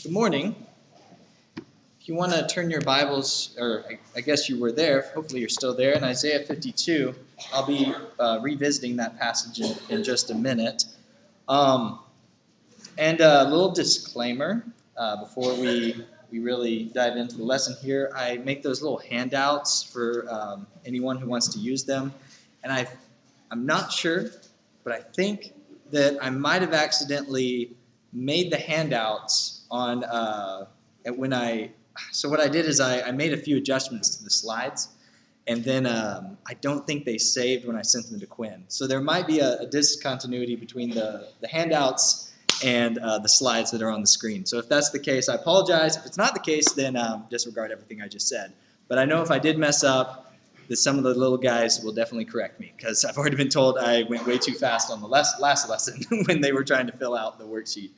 Good morning. If you want to turn your Bibles, or I guess you were there, hopefully you're still there, in Isaiah 52. I'll be revisiting that passage in just a minute. And a little disclaimer before we really dive into the lesson here. I make those little handouts for anyone who wants to use them. And I'm not sure, but I think that I might have accidentally made the handouts on so what I did is I made a few adjustments to the slides, and then I don't think they saved when I sent them to Quinn. So there might be a discontinuity between the handouts and the slides that are on the screen. So if that's the case, I apologize. If it's not the case, then disregard everything I just said. But I know if I did mess up, that some of the little guys will definitely correct me, because I've already been told I went way too fast on the last lesson when they were trying to fill out the worksheet.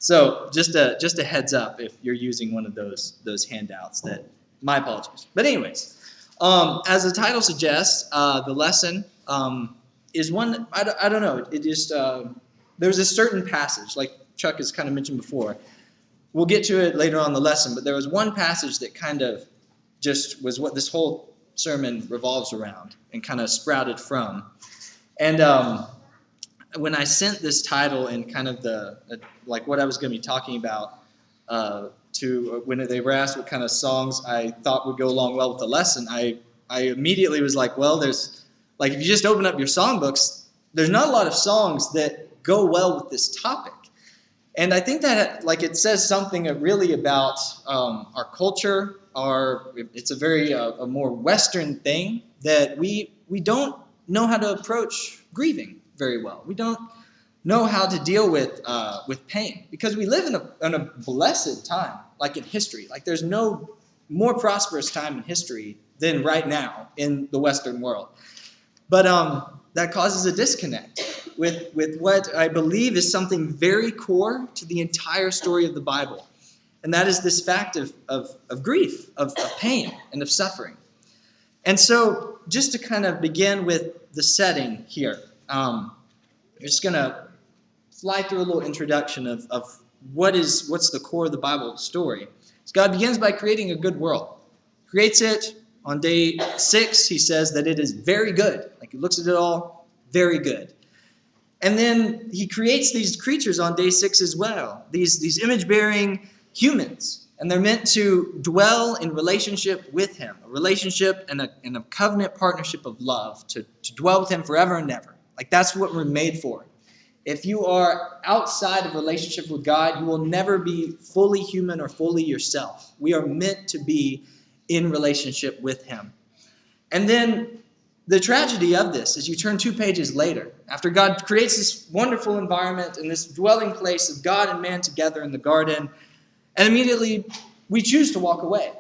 So just a heads up if you're using one of those handouts. That my apologies. But anyways, as the title suggests, the lesson is one. I don't know. It just there's a certain passage, like Chuck has kind of mentioned before. We'll get to it later on in the lesson, but there was one passage that kind of just was what this whole sermon revolves around and kind of sprouted from. And when I sent this title and kind of like what I was going to be talking about to when they were asked what kind of songs I thought would go along well with the lesson, I immediately was like, well, there's like if you just open up your songbooks, there's not a lot of songs that go well with this topic. And I think that like it says something really about our culture. It's a very a more Western thing that we don't know how to approach grieving very well. We don't know how to deal with pain, because we live in a blessed time, like in history. Like there's no more prosperous time in history than right now in the Western world. But that causes a disconnect with what I believe is something very core to the entire story of the Bible. And that is this fact of grief, of pain, and of suffering. And so just to kind of begin with the setting here, I'm just going to fly through a little introduction of what's the core of the Bible story. So God begins by creating a good world. Creates it on day 6. He says that it is very good. Like he looks at it all, very good. And then he creates these creatures on day 6 as well. These image-bearing humans. And they're meant to dwell in relationship with him. A relationship and a covenant partnership of love. To dwell with him forever and ever. Like that's what we're made for. If you are outside of relationship with God, you will never be fully human or fully yourself. We are meant to be in relationship with him. And then the tragedy of this is you turn 2 pages later, after God creates this wonderful environment and this dwelling place of God and man together in the garden, and immediately we choose to walk away.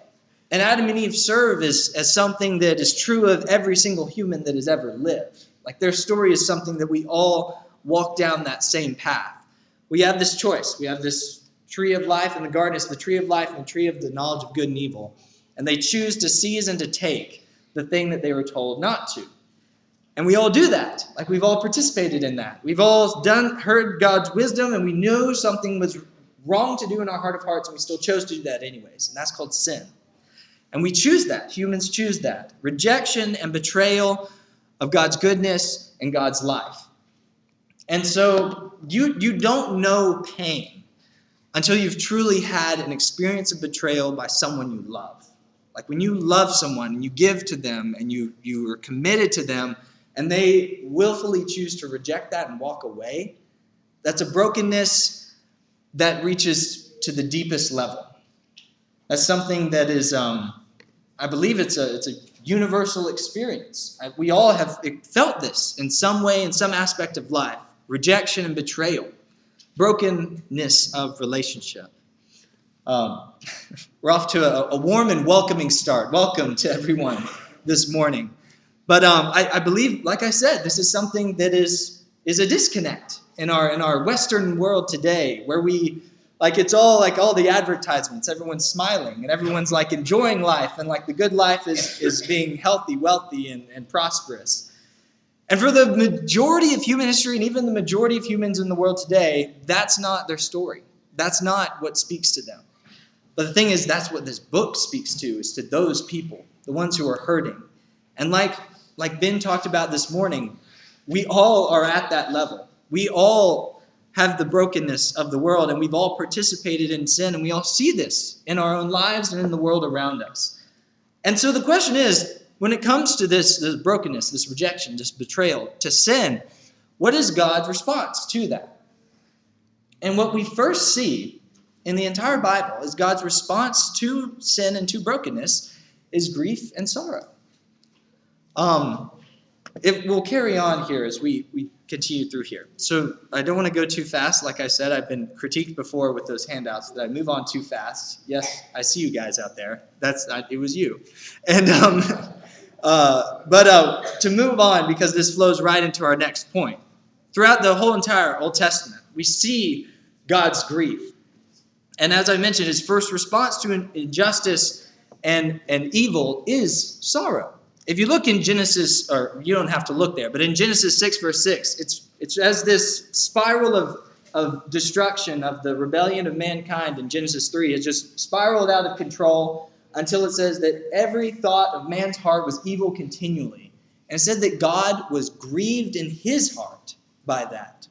And Adam and Eve serve as something that is true of every single human that has ever lived. Like their story is something that we all walk down that same path. We have this choice. We have this tree of life in the garden. It's the tree of life and the tree of the knowledge of good and evil. And they choose to seize and to take the thing that they were told not to. And we all do that. Like we've all participated in that. We've all heard God's wisdom, and we knew something was wrong to do in our heart of hearts, and we still chose to do that anyways. And that's called sin. And we choose that. Humans choose that. Rejection and betrayal of God's goodness and God's life. And so you don't know pain until you've truly had an experience of betrayal by someone you love. Like when you love someone and you give to them and you are committed to them and they willfully choose to reject that and walk away, that's a brokenness that reaches to the deepest level. That's something that is, I believe it's a universal experience. We all have felt this in some way, in some aspect of life. Rejection and betrayal. Brokenness of relationship. We're off to a warm and welcoming start. Welcome to everyone this morning. But I believe, like I said, this is something that is a disconnect in our Western world today, where we, like it's all like all the advertisements, everyone's smiling and everyone's like enjoying life, and like the good life is being healthy, wealthy, and prosperous. And for the majority of human history, and even the majority of humans in the world today, that's not their story. That's not what speaks to them. But the thing is, that's what this book speaks to, is to those people, the ones who are hurting. And like Ben talked about this morning, we all are at that level. We all have the brokenness of the world, and we've all participated in sin, and we all see this in our own lives and in the world around us. And so the question is, when it comes to this brokenness, this rejection, this betrayal, to sin, what is God's response to that? And what we first see in the entire Bible is God's response to sin and to brokenness is grief and sorrow. It will carry on here as we continue through here. So I don't want to go too fast. Like I said, I've been critiqued before with those handouts that I move on too fast. Yes, I see you guys out there. It was you. And to move on, because this flows right into our next point. Throughout the whole entire Old Testament, we see God's grief. And as I mentioned, his first response to injustice and evil is sorrow. If you look in Genesis, or you don't have to look there, but in Genesis 6, verse 6, it's as this spiral of destruction of the rebellion of mankind in Genesis 3 has just spiraled out of control until it says that every thought of man's heart was evil continually. And it said that God was grieved in his heart by that.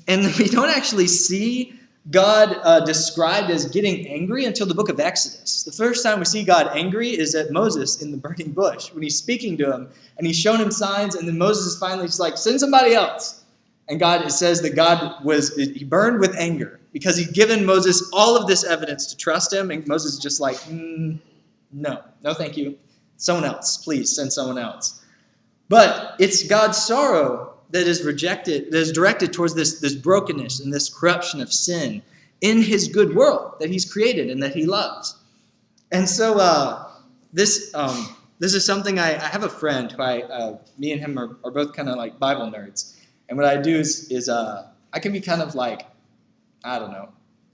And we don't actually see God described as getting angry until the book of Exodus. The first time we see God angry is at Moses in the burning bush, when he's speaking to him, and he's shown him signs, and then Moses is finally just like, send somebody else. And it says that he burned with anger, because he'd given Moses all of this evidence to trust him, and Moses is just like, no thank you. Someone else, please send someone else. But it's God's sorrow that is directed towards this brokenness and this corruption of sin in his good world that he's created and that he loves. And so this is something I have a friend who me and him are both kind of like Bible nerds. And what I do is I can be kind of like, I don't know,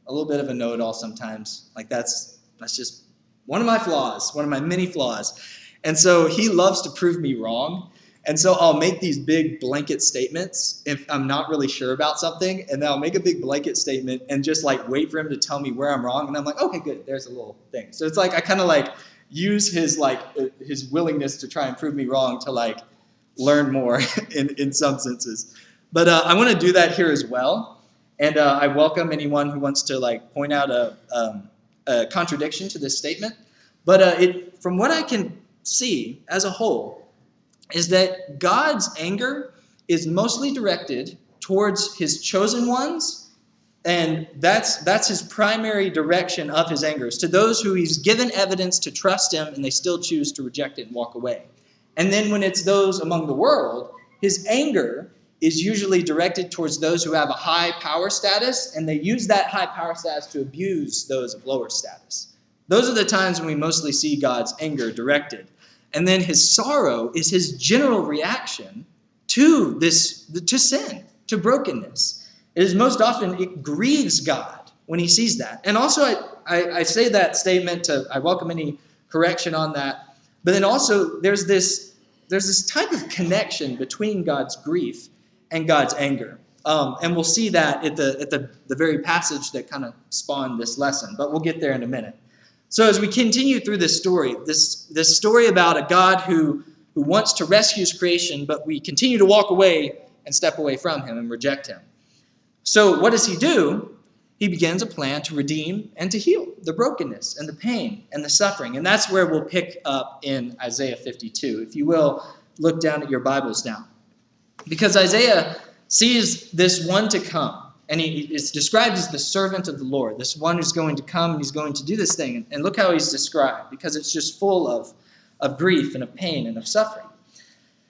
a little bit of a know-it-all sometimes. Like that's just one of my flaws, one of my many flaws. And so he loves to prove me wrong. And so I'll make these big blanket statements if I'm not really sure about something, and then I'll make a big blanket statement and just like wait for him to tell me where I'm wrong. And I'm like, okay, good, there's a little thing. So it's like I kind of like use his willingness to try and prove me wrong to like learn more in some senses. But I want to do that here as well. And I welcome anyone who wants to like point out a contradiction to this statement. But from what I can see as a whole, is that God's anger is mostly directed towards his chosen ones, and that's his primary direction of his anger, is to those who he's given evidence to trust him and they still choose to reject it and walk away. And then when it's those among the world, his anger is usually directed towards those who have a high power status, and they use that high power status to abuse those of lower status. Those are the times when we mostly see God's anger directed. And then his sorrow is his general reaction to sin, to brokenness. It is most often, it grieves God when he sees that. And also I say that statement I welcome any correction on that. But then also there's this type of connection between God's grief and God's anger. And we'll see that at the very passage that kind of spawned this lesson. But we'll get there in a minute. So as we continue through this story about a God who wants to rescue his creation, but we continue to walk away and step away from him and reject him. So what does he do? He begins a plan to redeem and to heal the brokenness and the pain and the suffering. And that's where we'll pick up in Isaiah 52. If you will, look down at your Bibles now. Because Isaiah sees this one to come. And he is described as the servant of the Lord, this one who's going to come and he's going to do this thing. And look how he's described, because it's just full of grief and of pain and of suffering. It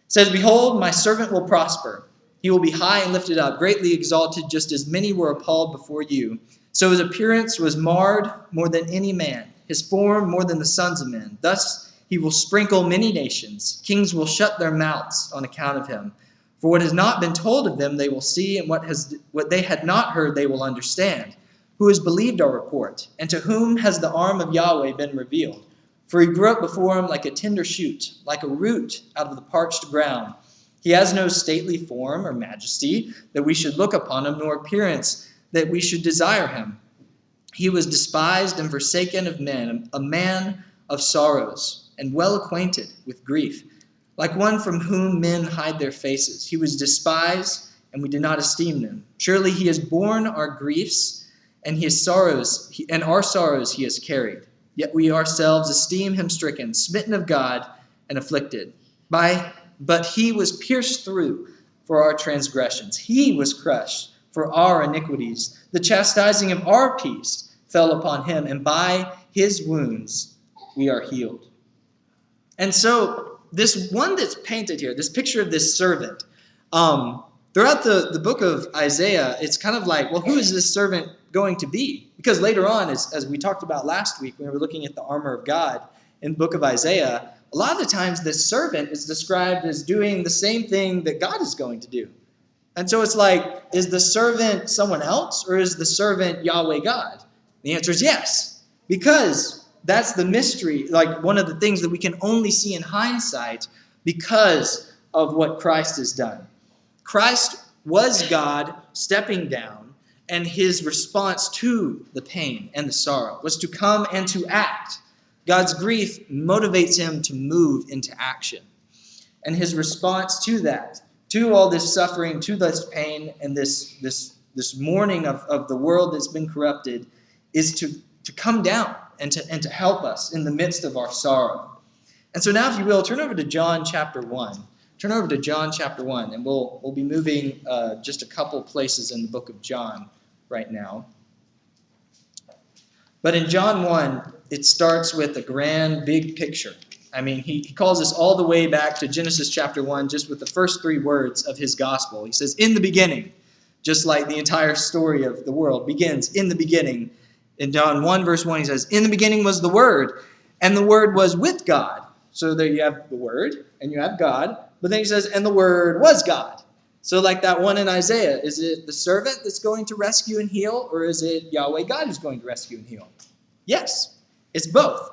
says, "Behold, my servant will prosper. He will be high and lifted up, greatly exalted, just as many were appalled before you. So his appearance was marred more than any man, his form more than the sons of men. Thus he will sprinkle many nations. Kings will shut their mouths on account of him. For what has not been told of them they will see, and what they had not heard they will understand. Who has believed our report? And to whom has the arm of Yahweh been revealed? For he grew up before him like a tender shoot, like a root out of the parched ground. He has no stately form or majesty, that we should look upon him, nor appearance that we should desire him. He was despised and forsaken of men, a man of sorrows and well acquainted with grief, like one from whom men hide their faces. He was despised, and we did not esteem him. Surely he has borne our griefs, and our sorrows he has carried. Yet we ourselves esteem him stricken, smitten of God, and afflicted. But he was pierced through for our transgressions. He was crushed for our iniquities. The chastising of our peace fell upon him, and by his wounds we are healed. And so this one that's painted here, this picture of this servant, throughout the book of Isaiah, it's kind of like, well, who is this servant going to be? Because later on, as we talked about last week when we were looking at the armor of God in the book of Isaiah, a lot of the times this servant is described as doing the same thing that God is going to do. And so it's like, is the servant someone else, or is the servant Yahweh God? The answer is yes, because that's the mystery, like one of the things that we can only see in hindsight because of what Christ has done. Christ was God stepping down, and his response to the pain and the sorrow was to come and to act. God's grief motivates him to move into action. And his response to that, to all this suffering, to this pain, and this mourning of the world that's been corrupted, is to come down and to help us in the midst of our sorrow. And so now, if you will, turn over to John chapter 1. Turn over to John chapter 1, and we'll be moving just a couple places in the book of John right now. But in John 1, it starts with a grand, big picture. I mean, he calls us all the way back to Genesis chapter 1, just with the first 3 words of his gospel. He says, in the beginning, just like the entire story of the world begins in the beginning. In John 1, verse 1, he says, in the beginning was the Word, and the Word was with God. So there you have the Word, and you have God. But then he says, and the Word was God. So like that one in Isaiah, is it the servant that's going to rescue and heal, or is it Yahweh God who's going to rescue and heal? Yes, it's both.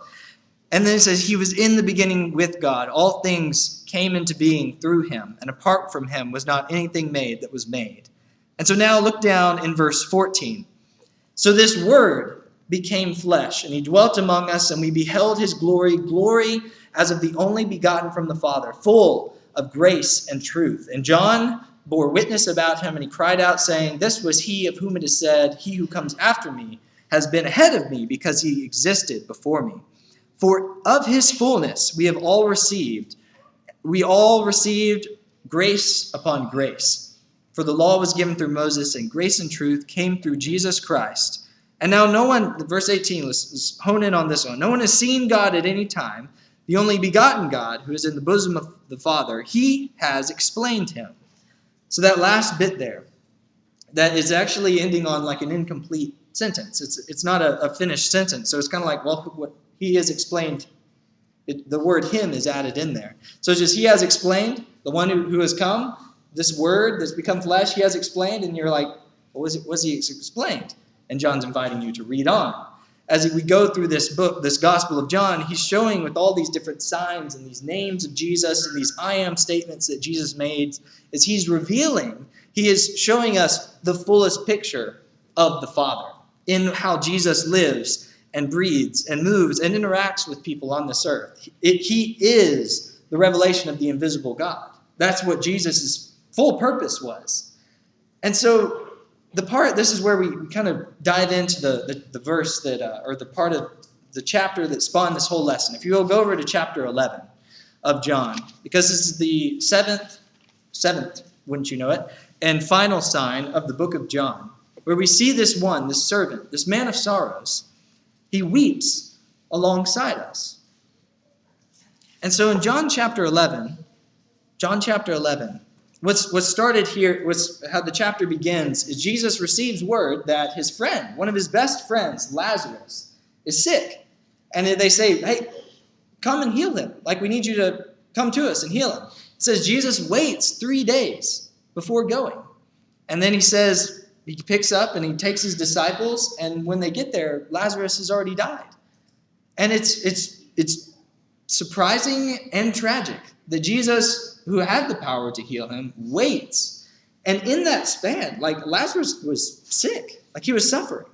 And then it says, he was in the beginning with God. All things came into being through him, and apart from him was not anything made that was made. And so now look down in verse 14. So this Word became flesh, and he dwelt among us, and we beheld his glory, glory as of the only begotten from the Father, full of grace and truth. And John bore witness about him, and he cried out, saying, this was he of whom it is said, he who comes after me has been ahead of me, because he existed before me. For of his fullness we all received grace upon grace. For the law was given through Moses, and grace and truth came through Jesus Christ. And now no one, verse 18, let's hone in on this one. No one has seen God at any time. The only begotten God, who is in the bosom of the Father, he has explained him. So that last bit there, that is actually ending on like an incomplete sentence. It's not a finished sentence. So it's kind of like, well, what he has explained, the word him is added in there. So it's just he has explained, the one who has come, this word that's become flesh, he has explained, and you're like, what was he explained? And John's inviting you to read on. As we go through this book, this Gospel of John, he's showing with all these different signs and these names of Jesus and these I am statements that Jesus made, as he's revealing, he is showing us the fullest picture of the Father in how Jesus lives and breathes and moves and interacts with people on this earth. He is the revelation of the invisible God. That's what Jesus' full purpose was. And so this is where we kind of dive into the verse that, or the part of the chapter that spawned this whole lesson. If you will go over to chapter 11 of John, because this is the seventh, wouldn't you know it, and final sign of the book of John, where we see this servant, this man of sorrows, he weeps alongside us. And so in John chapter 11, what's started here, how the chapter begins, is Jesus receives word that his friend, one of his best friends, Lazarus, is sick. And they say, hey, come and heal him. Like, we need you to come to us and heal him. It says Jesus waits 3 days before going. And then he says, he picks up and he takes his disciples, and when they get there, Lazarus has already died. And it's surprising and tragic that Jesus, who had the power to heal him, waits And in that span, like Lazarus was sick, like he was suffering.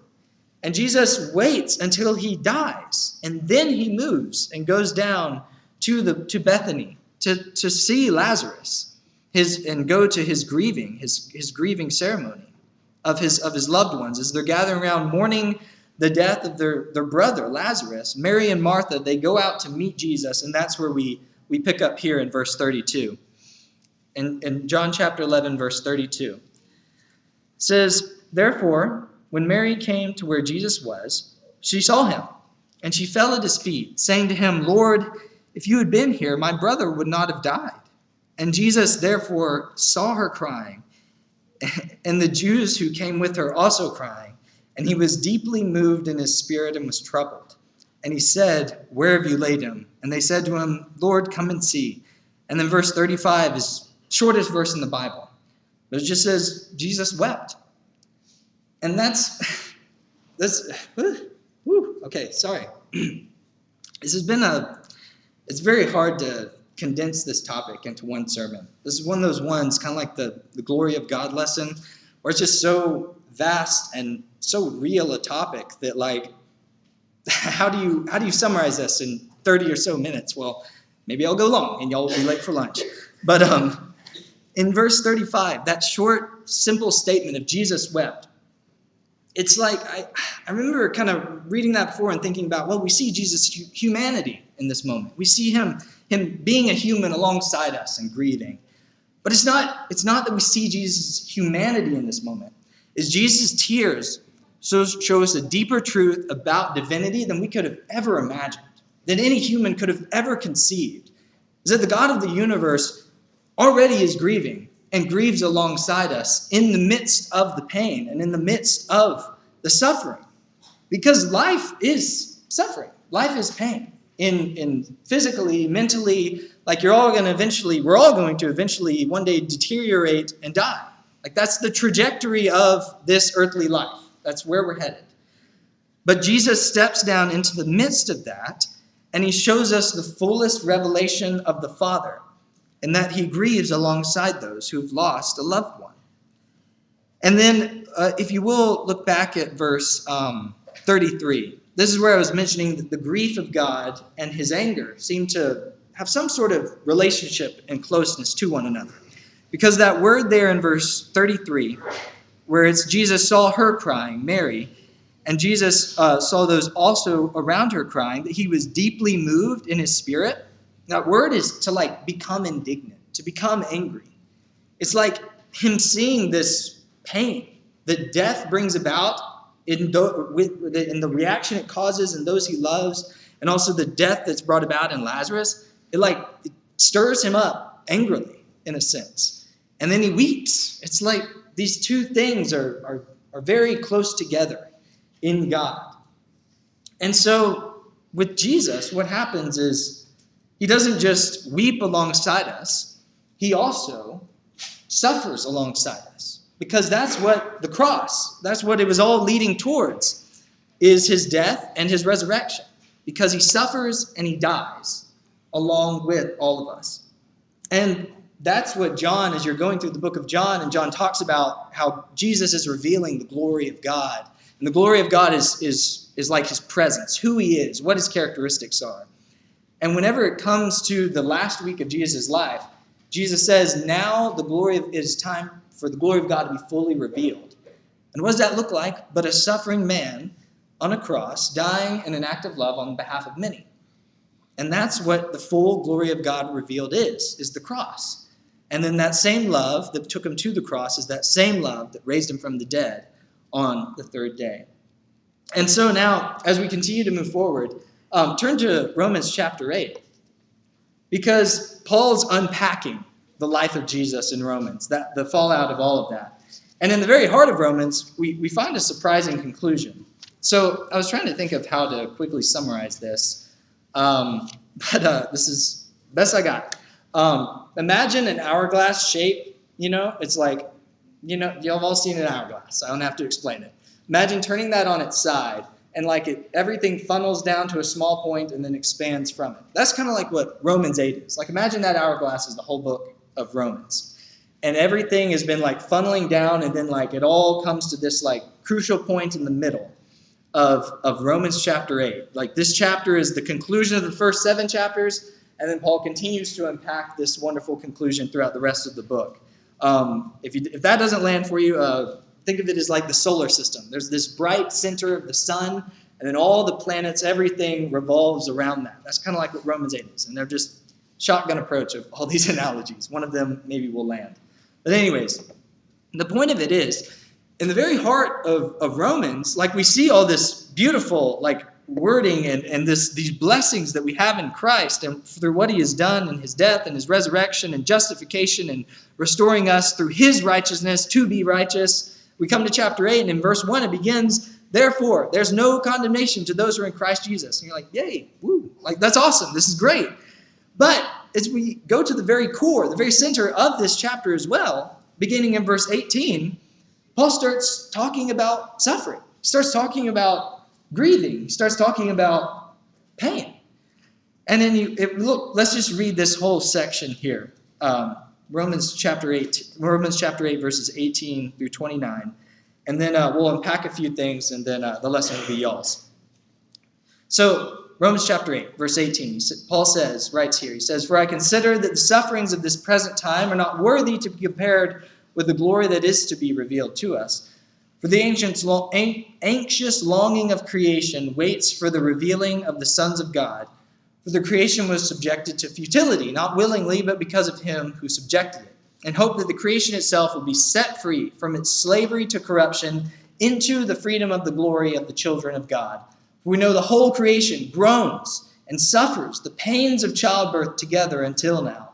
And Jesus waits until he dies, and then he moves and goes down to Bethany to see Lazarus, and go to his grieving ceremony of his loved ones as they're gathering around mourning the death of their brother Lazarus. Mary and Martha, they go out to meet Jesus, and that's where we pick up here in verse 32. In John chapter 11, verse 32, it says, "Therefore, when Mary came to where Jesus was, she saw him, and she fell at his feet, saying to him, 'Lord, if you had been here, my brother would not have died.' And Jesus therefore saw her crying, and the Jews who came with her also crying, and he was deeply moved in his spirit and was troubled. And he said, 'Where have you laid him?' And they said to him, 'Lord, come and see.'" And then verse 35 is the shortest verse in the Bible. But it just says, Jesus wept. And that's okay, sorry. It's very hard to condense this topic into one sermon. This is one of those ones, kind of like the glory of God lesson, where it's just so vast and so real a topic that, like, how do you summarize this in 30 or so minutes? Well, maybe I'll go long and y'all will be late for lunch. But in verse 35, that short, simple statement of Jesus wept, it's like, I remember kind of reading that before and thinking about, well, we see Jesus' humanity in this moment. We see him being a human alongside us and grieving. But it's not that we see Jesus' humanity in this moment. It's Jesus' tears show us a deeper truth about divinity than we could have ever imagined, than any human could have ever conceived. Is that the God of the universe already is grieving and grieves alongside us in the midst of the pain and in the midst of the suffering. Because life is suffering. Life is pain. In physically, mentally, like we're all going to eventually one day deteriorate and die. Like that's the trajectory of this earthly life. That's where we're headed. But Jesus steps down into the midst of that, and he shows us the fullest revelation of the Father, and that he grieves alongside those who've lost a loved one. And then, if you will, look back at verse 33. This is where I was mentioning that the grief of God and his anger seem to have some sort of relationship and closeness to one another. Because that word there in verse 33, where it's Jesus saw her crying, Mary, and Jesus saw those also around her crying, that he was deeply moved in his spirit. That word is to become indignant, to become angry. It's like him seeing this pain that death brings about in the reaction it causes in those he loves, and also the death that's brought about in Lazarus. It stirs him up angrily, in a sense. And then he weeps. It's like these two things are very close together in God. And so with Jesus, what happens is he doesn't just weep alongside us, he also suffers alongside us. Because that's what the cross, that's what it was all leading towards, is his death and his resurrection. Because he suffers and he dies along with all of us. And that's what John, as you're going through the book of John, and John talks about how Jesus is revealing the glory of God. And the glory of God is like his presence, who he is, what his characteristics are. And whenever it comes to the last week of Jesus' life, Jesus says, now it is time for the glory of God to be fully revealed. And what does that look like? But a suffering man on a cross, dying in an act of love on behalf of many. And that's what the full glory of God revealed is the cross. And then that same love that took him to the cross is that same love that raised him from the dead on the third day. And so now, as we continue to move forward, turn to Romans chapter 8. Because Paul's unpacking the life of Jesus in Romans, the fallout of all of that. And in the very heart of Romans, we find a surprising conclusion. So I was trying to think of how to quickly summarize this, but this is the best I got. Imagine an hourglass shape, it's like, you've all seen an hourglass. I don't have to explain it. Imagine turning that on its side, and everything funnels down to a small point and then expands from it. That's kind of like what Romans 8 is. Imagine that hourglass is the whole book of Romans. and everything has been like funneling down, and then like it all comes to this like crucial point in the middle of Romans chapter 8. Like this chapter is the conclusion of the first 7 chapters, and then Paul continues to unpack this wonderful conclusion throughout the rest of the book. If that doesn't land for you, think of it as like the solar system. There's this bright center of the sun, and then all the planets, everything revolves around that. That's kind of like what Romans 8 is, and they're just shotgun approach of all these analogies. One of them maybe will land. But anyways, the point of it is, in the very heart of Romans, like we see all this beautiful like wording and these blessings that we have in Christ and through what he has done and his death and his resurrection and justification and restoring us through his righteousness to be righteous. We come to chapter 8, and in verse 1 it begins, therefore, there's no condemnation to those who are in Christ Jesus. And you're like, yay, woo, like that's awesome, this is great. But as we go to the very core, the very center of this chapter as well, beginning in verse 18, Paul starts talking about suffering. He starts talking about grieving. He starts talking about pain. And then let's just read this whole section here. Romans chapter 8, verses 18 through 29. And then we'll unpack a few things, and then the lesson will be y'all's. So, Romans chapter 8, verse 18, Paul writes here, he says, "For I consider that the sufferings of this present time are not worthy to be compared with the glory that is to be revealed to us. For the anxious longing of creation waits for the revealing of the sons of God. For the creation was subjected to futility, not willingly, but because of him who subjected it, and hope that the creation itself will be set free from its slavery to corruption into the freedom of the glory of the children of God. For we know the whole creation groans and suffers the pains of childbirth together until now.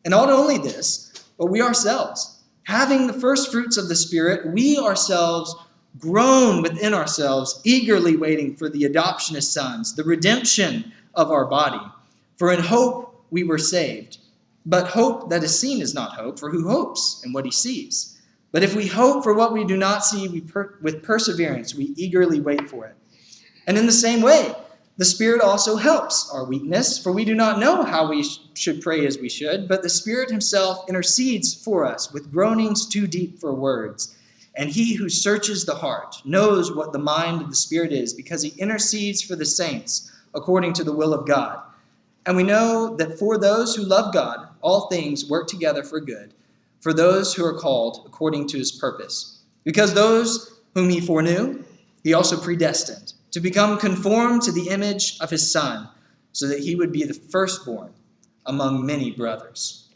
And not only this, but we ourselves, having the first fruits of the Spirit, we ourselves groan within ourselves, eagerly waiting for the adoption as sons, the redemption of our body. For in hope we were saved. But hope that is seen is not hope, for who hopes in what he sees? But if we hope for what we do not see, with perseverance we eagerly wait for it. And in the same way, the Spirit also helps our weakness, for we do not know how we should pray as we should, but the Spirit himself intercedes for us with groanings too deep for words. And he who searches the heart knows what the mind of the Spirit is, because he intercedes for the saints according to the will of God. And we know that for those who love God, all things work together for good, for those who are called according to his purpose. Because those whom he foreknew, he also predestined to become conformed to the image of his Son, so that he would be the firstborn among many brothers.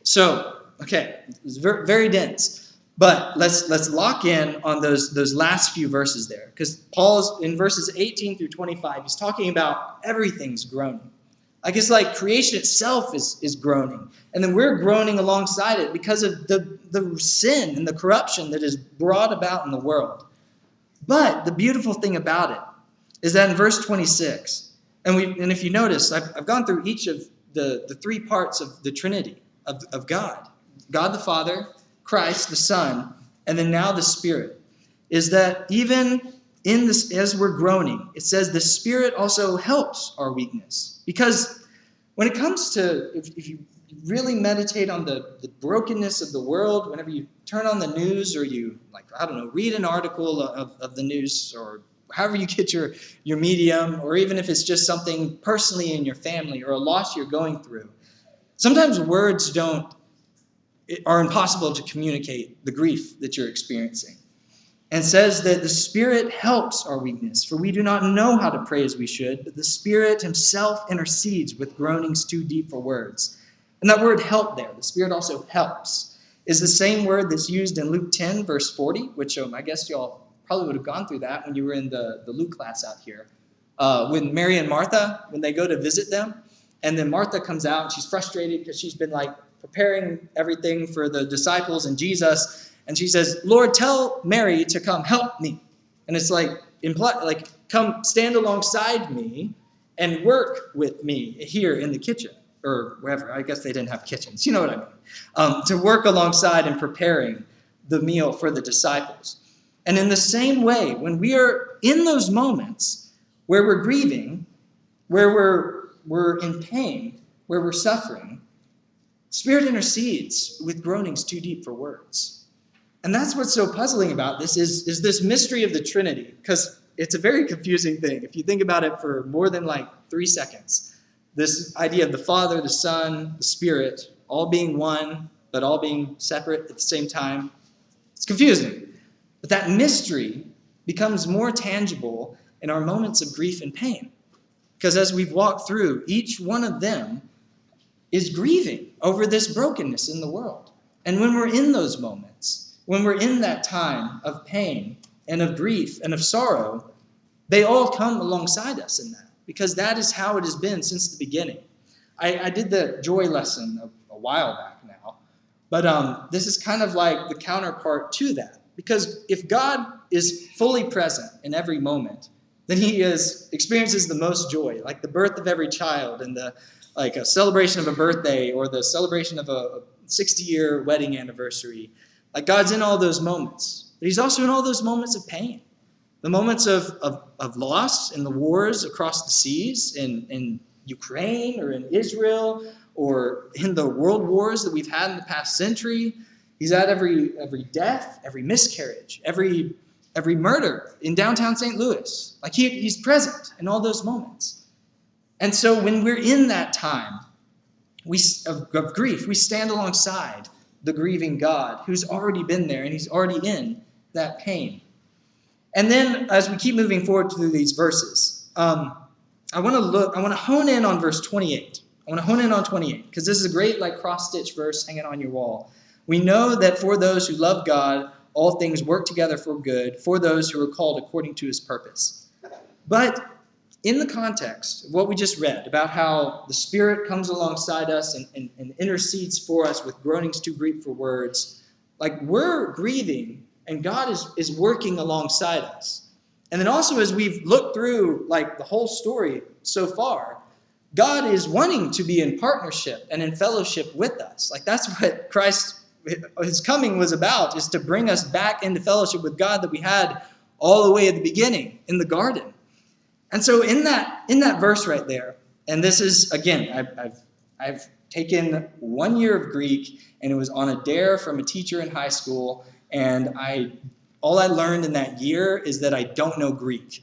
So, okay, it's very, very dense. But let's lock in on those last few verses there. Because Paul's in verses 18 through 25, he's talking about everything's groaning. Like it's like creation itself is groaning. And then we're groaning alongside it because of the sin and the corruption that is brought about in the world. But the beautiful thing about it is that in verse 26, and if you notice, I've gone through each of the 3 parts of the Trinity of God. God the Father, Christ the Son, and then now the Spirit. Is that even in this, as we're groaning, it says the Spirit also helps our weakness. Because when it comes to, if you really meditate on the brokenness of the world, whenever you turn on the news or you, read an article of the news or however you get your medium, or even if it's just something personally in your family or a loss you're going through, sometimes words are impossible to communicate the grief that you're experiencing. And says that the Spirit helps our weakness, for we do not know how to pray as we should, but the Spirit himself intercedes with groanings too deep for words. And that word help there, the Spirit also helps, is the same word that's used in Luke 10, verse 40, which I guess y'all probably would have gone through that when you were in the Luke class out here. When Mary and Martha, when they go to visit them, and then Martha comes out and she's frustrated because she's been preparing everything for the disciples and Jesus. And she says, Lord, tell Mary to come help me. And it's come stand alongside me and work with me here in the kitchen or wherever. I guess they didn't have kitchens. You know what I mean? To work alongside in preparing the meal for the disciples. And in the same way, when we are in those moments where we're grieving, where we're in pain, where we're suffering, Spirit intercedes with groanings too deep for words. And that's what's so puzzling about this is this mystery of the Trinity, because it's a very confusing thing. If you think about it for more than like 3 seconds, this idea of the Father, the Son, the Spirit, all being one, but all being separate at the same time, it's confusing. But that mystery becomes more tangible in our moments of grief and pain. Because as we've walked through, each one of them is grieving over this brokenness in the world. And when we're in those moments, when we're in that time of pain and of grief and of sorrow, they all come alongside us in that, because that is how it has been since the beginning. I did the joy lesson a while back now, but this is kind of like the counterpart to that. Because if God is fully present in every moment, then he experiences the most joy, like the birth of every child and like a celebration of a birthday or the celebration of a 60-year wedding anniversary. Like God's in all those moments. But he's also in all those moments of pain. The moments of loss in the wars across the seas in Ukraine or in Israel or in the world wars that we've had in the past century. He's at every death, every miscarriage, every murder in downtown St. Louis. Like he's present in all those moments. And so when we're in that time of grief, we stand alongside the grieving God who's already been there and he's already in that pain. And then as we keep moving forward through these verses, I want to hone in on verse 28. I want to hone in on 28 because this is a great like cross-stitch verse hanging on your wall. We know that for those who love God, all things work together for good, for those who are called according to his purpose. But in the context of what we just read about how the Spirit comes alongside us and intercedes for us with groanings too deep for words, like we're grieving and God is working alongside us. And then also as we've looked through like the whole story so far, God is wanting to be in partnership and in fellowship with us. Like that's what his coming was about, is to bring us back into fellowship with God that we had all the way at the beginning in the garden. And so in that verse right there, and this is, again, I've taken 1 year of Greek, and it was on a dare from a teacher in high school, and all I learned in that year is that I don't know Greek.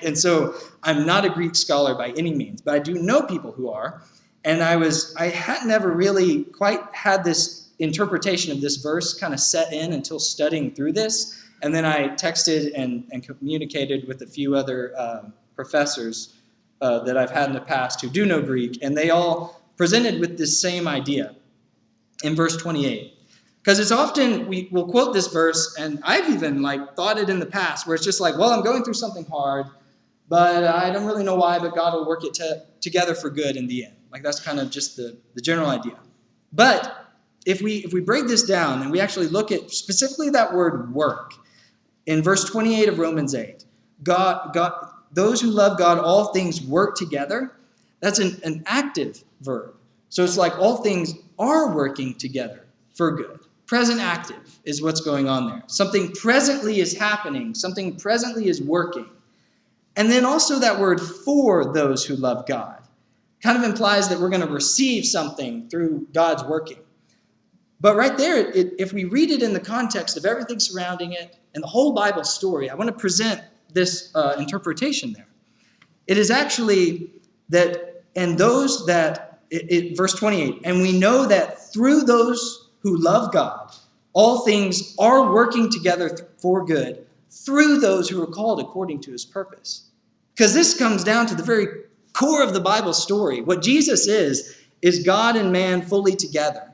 And so I'm not a Greek scholar by any means, but I do know people who are, and I had never really quite had this interpretation of this verse kind of set in until studying through this, and then I texted and communicated with a few other professors that I've had in the past who do know Greek, and they all presented with this same idea in verse 28. Because it's often, we'll quote this verse, and I've even thought it in the past, where it's just like, well, I'm going through something hard, but I don't really know why, but God will work it together for good in the end. That's kind of just the general idea. But if we break this down and we actually look at specifically that word work, in verse 28 of Romans 8, God, those who love God, all things work together. That's an active verb. So it's like all things are working together for good. Present active is what's going on there. Something presently is happening. Something presently is working. And then also that word for those who love God kind of implies that we're going to receive something through God's working. But right there, if we read it in the context of everything surrounding it and the whole Bible story, I want to present this interpretation there. It is actually that, and those that, verse 28, and we know that through those who love God, all things are working together for good through those who are called according to his purpose. Because this comes down to the very core of the Bible story. What Jesus is God and man fully together.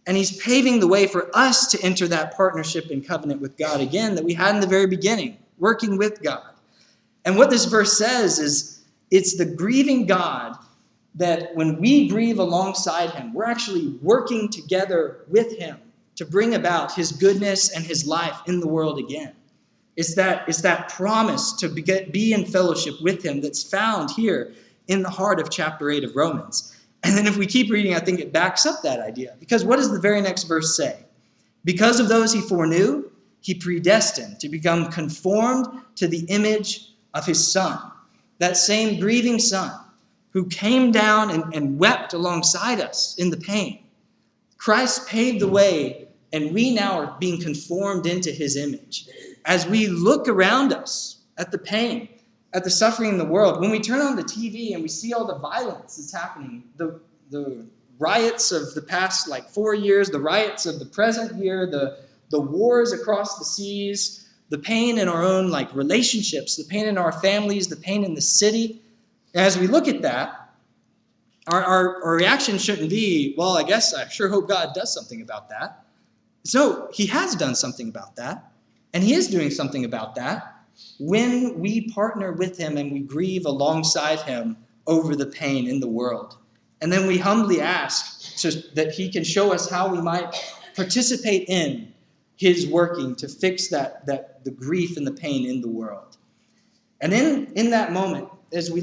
And he's paving the way for us to enter that partnership and covenant with God again that we had in the very beginning, working with God. And what this verse says is it's the grieving God that when we grieve alongside him, we're actually working together with him to bring about his goodness and his life in the world again. It's that promise to be in fellowship with him that's found here in the heart of chapter 8 of Romans. And then if we keep reading, I think it backs up that idea. Because what does the very next verse say? Because of those he foreknew, he predestined to become conformed to the image of his Son. That same grieving Son who came down and wept alongside us in the pain. Christ paved the way, and we now are being conformed into his image. As we look around us at the pain, at the suffering in the world, when we turn on the TV and we see all the violence that's happening, the riots of the past 4 years, the riots of the present year, the wars across the seas, the pain in our own relationships, the pain in our families, the pain in the city. As we look at that, our reaction shouldn't be, well, I sure hope God does something about that. So he has done something about that, and he is doing something about that when we partner with him and we grieve alongside him over the pain in the world. And then we humbly ask that he can show us how we might participate in his working to fix the grief and the pain in the world. And in that moment, as we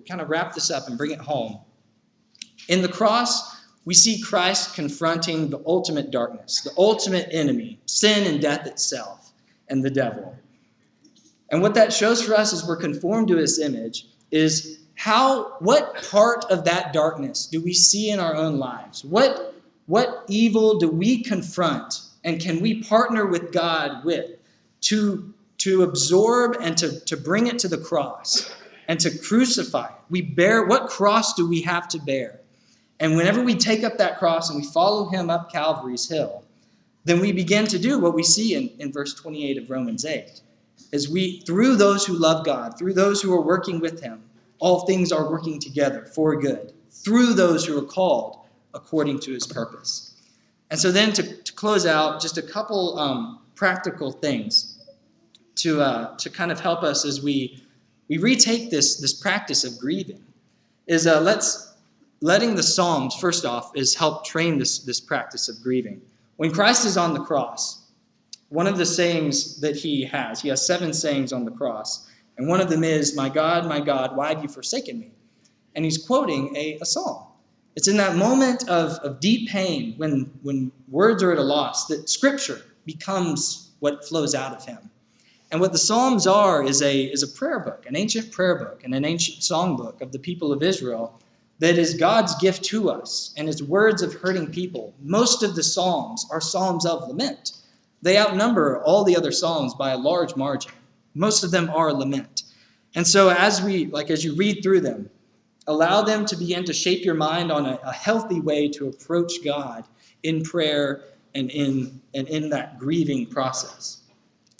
kind of wrap this up and bring it home, in the cross, we see Christ confronting the ultimate darkness, the ultimate enemy, sin and death itself, and the devil. And what that shows for us as we're conformed to his image is what part of that darkness do we see in our own lives? What evil do we confront, and can we partner with God to absorb and to bring it to the cross and to crucify it? What cross do we have to bear? And whenever we take up that cross and we follow him up Calvary's hill, then we begin to do what we see in verse 28 of Romans 8. Through those who love God, through those who are working with him, all things are working together for good, through those who are called according to his purpose. And so then to close out, just a couple practical things to kind of help us as we retake this practice of grieving is letting the Psalms, first off, is help train this practice of grieving. When Christ is on the cross, one of the sayings that he has 7 sayings on the cross, and one of them is, my God, why have you forsaken me? And he's quoting a psalm. It's in that moment of deep pain, when words are at a loss, that Scripture becomes what flows out of him. And what the Psalms are is a prayer book, an ancient prayer book, and an ancient songbook of the people of Israel that is God's gift to us, and it's words of hurting people. Most of the Psalms are Psalms of lament. They outnumber all the other Psalms by a large margin. Most of them are lament. And so as you read through them, allow them to begin to shape your mind on a healthy way to approach God in prayer and in that grieving process.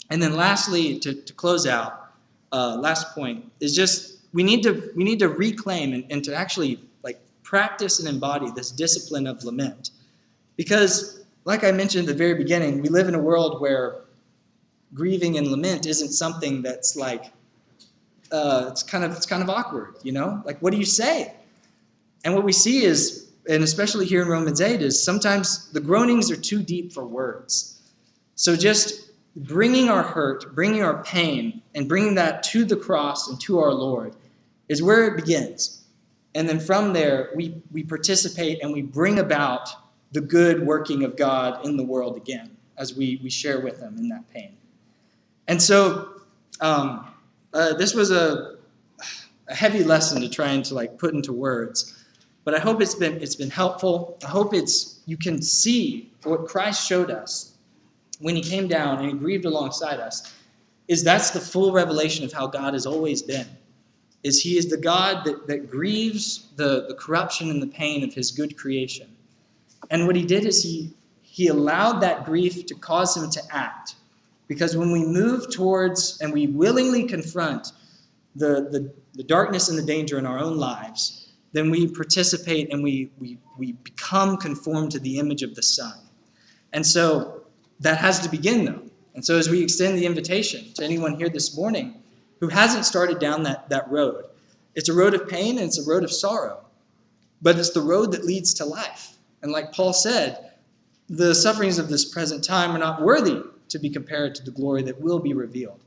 And then lastly, to close out, last point is just we need to reclaim and to actually practice and embody this discipline of lament. Because like I mentioned at the very beginning, we live in a world where grieving and lament isn't something that's it's kind of awkward, what do you say? And what we see is, and especially here in Romans 8, is sometimes the groanings are too deep for words. So just bringing our hurt, bringing our pain, and bringing that to the cross and to our Lord is where it begins. And then from there, we participate and we bring about the good working of God in the world again as we share with him in that pain. And so this was a heavy lesson to try and to put into words, but I hope it's been helpful. I hope you can see what Christ showed us when he came down and he grieved alongside us. That's the full revelation of how God has always been. He is the God that grieves the corruption and the pain of his good creation. And what he did is he allowed that grief to cause him to act. Because when we move towards and we willingly confront the darkness and the danger in our own lives, then we participate and we become conformed to the image of the Son. And so that has to begin, though. And so as we extend the invitation to anyone here this morning who hasn't started down that road, it's a road of pain and it's a road of sorrow, but it's the road that leads to life. And like Paul said, the sufferings of this present time are not worthy to be compared to the glory that will be revealed.